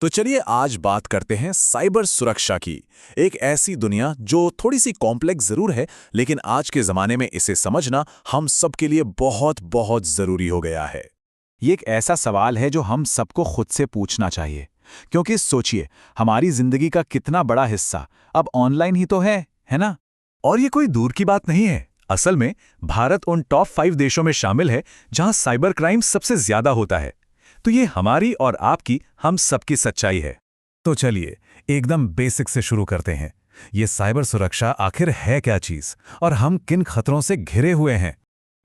तो चलिए आज बात करते हैं साइबर सुरक्षा की। एक ऐसी दुनिया जो थोड़ी सी कॉम्प्लेक्स जरूर है, लेकिन आज के जमाने में इसे समझना हम सबके लिए बहुत बहुत जरूरी हो गया है। ये एक ऐसा सवाल है जो हम सबको खुद से पूछना चाहिए, क्योंकि सोचिए, हमारी जिंदगी का कितना बड़ा हिस्सा अब ऑनलाइन ही तो है ना? और ये कोई दूर की बात नहीं है। असल में भारत उन टॉप 5 देशों में शामिल है जहां साइबर क्राइम सबसे ज्यादा होता है। तो ये हमारी और आपकी, हम सबकी सच्चाई है। तो चलिए एकदम बेसिक से शुरू करते हैं। ये साइबर सुरक्षा आखिर है क्या चीज और हम किन खतरों से घिरे हुए हैं?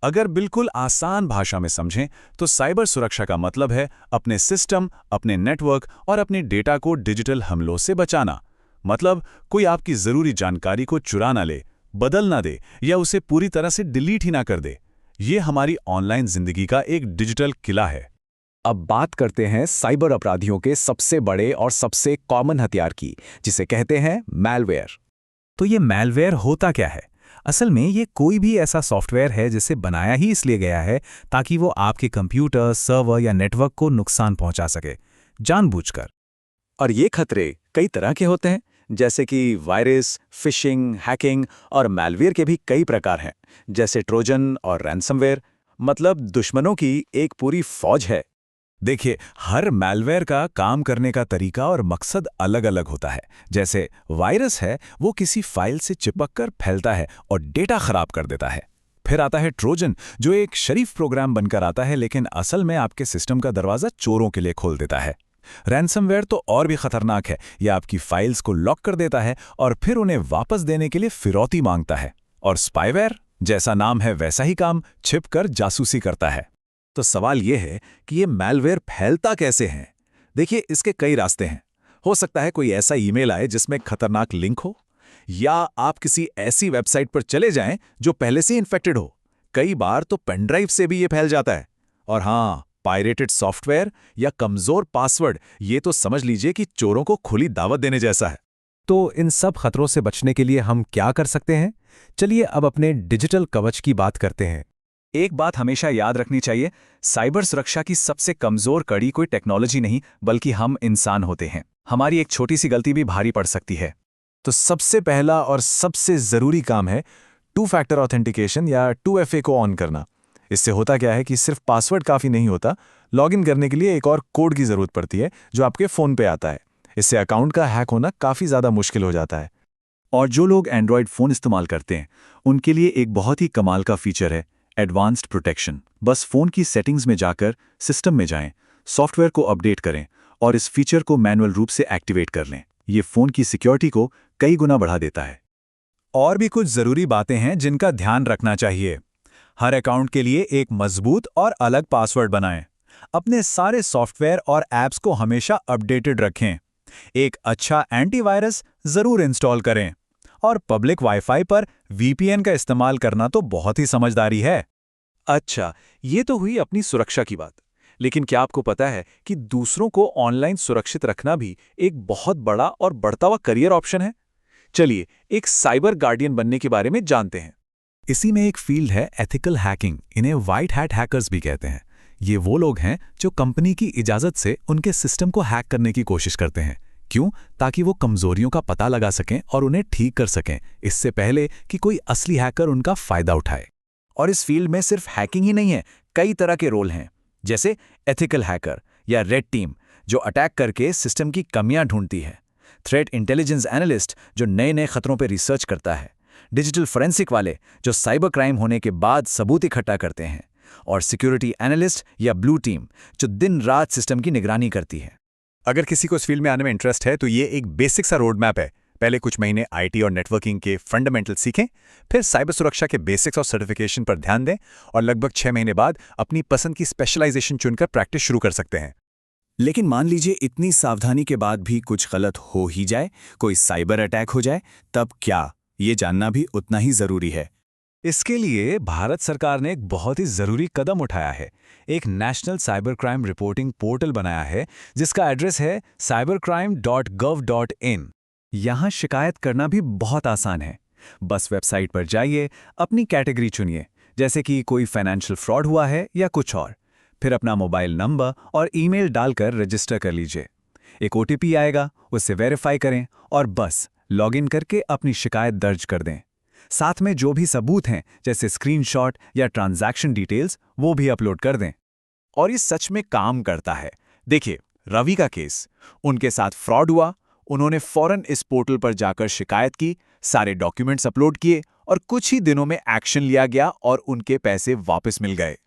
अगर बिल्कुल आसान भाषा में समझें तो साइबर सुरक्षा का मतलब है अपने सिस्टम, अपने नेटवर्क और अपने डेटा को डिजिटल हमलों से बचाना। मतलब कोई आपकी जरूरी जानकारी को चुरा ना ले, बदल ना दे या उसे पूरी तरह से डिलीट ही ना कर दे। ये हमारी ऑनलाइन जिंदगी का एक डिजिटल किला है। अब बात करते हैं साइबर अपराधियों के सबसे बड़े और सबसे कॉमन हथियार की, जिसे कहते हैं मैलवेयर। तो ये मैलवेयर होता क्या है? असल में ये कोई भी ऐसा सॉफ्टवेयर है जिसे बनाया ही इसलिए गया है ताकि वो आपके कंप्यूटर, सर्वर या नेटवर्क को नुकसान पहुंचा सके, जानबूझकर। और ये खतरे कई तरह के होते हैं, जैसे कि वायरस, फिशिंग, हैकिंग और मैलवेयर के भी कई प्रकार हैं, जैसे ट्रोजन और रैंसमवेयर। मतलब दुश्मनों की एक पूरी फौज है। देखिए, हर मैलवेयर का काम करने का तरीका और मकसद अलग अलग होता है। जैसे वायरस है, वो किसी फाइल से चिपककर फैलता है और डेटा खराब कर देता है। फिर आता है ट्रोजन, जो एक शरीफ प्रोग्राम बनकर आता है लेकिन असल में आपके सिस्टम का दरवाजा चोरों के लिए खोल देता है। रैंसमवेयर तो और भी खतरनाक है। यह आपकी फाइल्स को लॉक कर देता है और फिर उन्हें वापस देने के लिए फिरौती मांगता है। और स्पाईवेयर, जैसा नाम है वैसा ही काम, छिपकर जासूसी करता है। तो सवाल यह है कि ये मैलवेयर फैलता कैसे है? देखिए, इसके कई रास्ते हैं। हो सकता है कोई ऐसा ईमेल आए जिसमें खतरनाक लिंक हो, या आप किसी ऐसी वेबसाइट पर चले जाएं जो पहले से इन्फेक्टेड हो। कई बार तो पेनड्राइव से भी ये फैल जाता है। और हाँ, पायरेटेड सॉफ्टवेयर या कमजोर पासवर्ड, ये तो समझ लीजिए कि चोरों को खुली दावत देने जैसा है। तो इन सब खतरों से बचने के लिए हम क्या कर सकते हैं? चलिए अब अपने डिजिटल कवच की बात करते हैं। एक बात हमेशा याद रखनी चाहिए, साइबर सुरक्षा की सबसे कमजोर कड़ी कोई टेक्नोलॉजी नहीं, बल्कि हम इंसान होते हैं। हमारी एक छोटी सी गलती भी भारी पड़ सकती है। तो सबसे पहला और सबसे जरूरी काम है 2 फैक्टर ऑथेंटिकेशन या 2FA को ऑन करना। इससे होता क्या है कि सिर्फ पासवर्ड काफी नहीं होता, लॉगिन करने के लिए एक और कोड की जरूरत पड़ती है जो आपके फोन पे आता है। इससे अकाउंट का हैक होना काफी ज्यादा मुश्किल हो जाता है। और जो लोग एंड्रॉयड फोन इस्तेमाल करते हैं, उनके लिए एक बहुत ही कमाल का फीचर है एडवांस्ड प्रोटेक्शन। बस फोन की सेटिंग्स में जाकर सिस्टम में जाएं, सॉफ्टवेयर को अपडेट करें और इस फीचर को मैनुअल रूप से एक्टिवेट कर लें। ये फोन की सिक्योरिटी को कई गुना बढ़ा देता है। और भी कुछ जरूरी बातें हैं जिनका ध्यान रखना चाहिए। हर अकाउंट के लिए एक मजबूत और अलग पासवर्ड बनाएं। अपने सारे सॉफ्टवेयर और ऐप्स को हमेशा अपडेटेड रखें। एक अच्छा एंटीवायरस जरूर इंस्टॉल करें। और पब्लिक वाईफाई पर VPN का इस्तेमाल करना तो बहुत ही समझदारी है। अच्छा, ये तो हुई अपनी सुरक्षा की बात। लेकिन क्या आपको पता है कि दूसरों को ऑनलाइन सुरक्षित रखना भी एक बहुत बड़ा और बढ़ता हुआ करियर ऑप्शन है? चलिए एक साइबर गार्डियन बनने के बारे में जानते हैं। इसी में एक फील्ड है एथिकल हैकिंग। इन्हें व्हाइट हैट हैकर्स भी कहते हैं। ये वो लोग हैं जो कंपनी की इजाजत से उनके सिस्टम को हैक करने की कोशिश करते हैं। क्यों? ताकि वो कमजोरियों का पता लगा सकें और उन्हें ठीक कर सकें, इससे पहले कि कोई असली हैकर उनका फायदा उठाए। और इस फील्ड में सिर्फ हैकिंग ही नहीं है, कई तरह के रोल हैं, जैसे एथिकल हैकर या रेड टीम, जो अटैक करके सिस्टम की कमियां ढूंढती है। थ्रेट इंटेलिजेंस एनालिस्ट, जो नए नए खतरों पर रिसर्च करता है। डिजिटल फोरेंसिक वाले, जो साइबर क्राइम होने के बाद सबूत इकट्ठा करते हैं। और सिक्योरिटी एनालिस्ट या ब्लू टीम, जो दिन रात सिस्टम की निगरानी करती है। अगर किसी को इस फील्ड में आने में इंटरेस्ट है तो ये एक बेसिक सा रोड मैप है। पहले कुछ महीने IT और नेटवर्किंग के फंडामेंटल सीखें, फिर साइबर सुरक्षा के बेसिक्स और सर्टिफिकेशन पर ध्यान दें और लगभग 6 महीने बाद अपनी पसंद की स्पेशलाइजेशन चुनकर प्रैक्टिस शुरू कर सकते हैं। लेकिन मान लीजिए इतनी सावधानी के बाद भी कुछ गलत हो ही जाए, कोई साइबर अटैक हो जाए, तब क्या? ये जानना भी उतना ही जरूरी है। इसके लिए भारत सरकार ने एक बहुत ही जरूरी कदम उठाया है। एक national cyber crime reporting portal बनाया है जिसका एड्रेस है cybercrime.gov.in। यहाँ शिकायत करना भी बहुत आसान है। बस वेबसाइट पर जाइए, अपनी कैटेगरी चुनिए, जैसे कि कोई फाइनेंशियल फ्रॉड हुआ है या कुछ और। फिर अपना मोबाइल नंबर और ईमेल डालकर रजिस्टर कर लीजिए। एक OTP आएगा, उससे वेरीफाई करें और बस लॉगिन करके अपनी शिकायत दर्ज कर दें। साथ में जो भी सबूत हैं जैसे स्क्रीनशॉट या ट्रांजैक्शन डिटेल्स वो भी अपलोड कर दें। और ये सच में काम करता है। देखिए, रवि का केस, उनके साथ फ्रॉड हुआ, उन्होंने फौरन इस पोर्टल पर जाकर शिकायत की, सारे डॉक्यूमेंट्स अपलोड किए और कुछ ही दिनों में एक्शन लिया गया और उनके पैसे वापस मिल गए।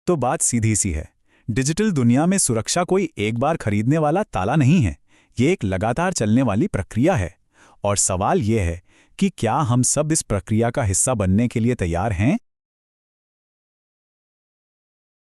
तो बात सीधी सी है, डिजिटल दुनिया में सुरक्षा कोई एक बार खरीदने वाला ताला नहीं है, ये एक लगातार चलने वाली प्रक्रिया है। और सवाल ये है कि क्या हम सब इस प्रक्रिया का हिस्सा बनने के लिए तैयार हैं?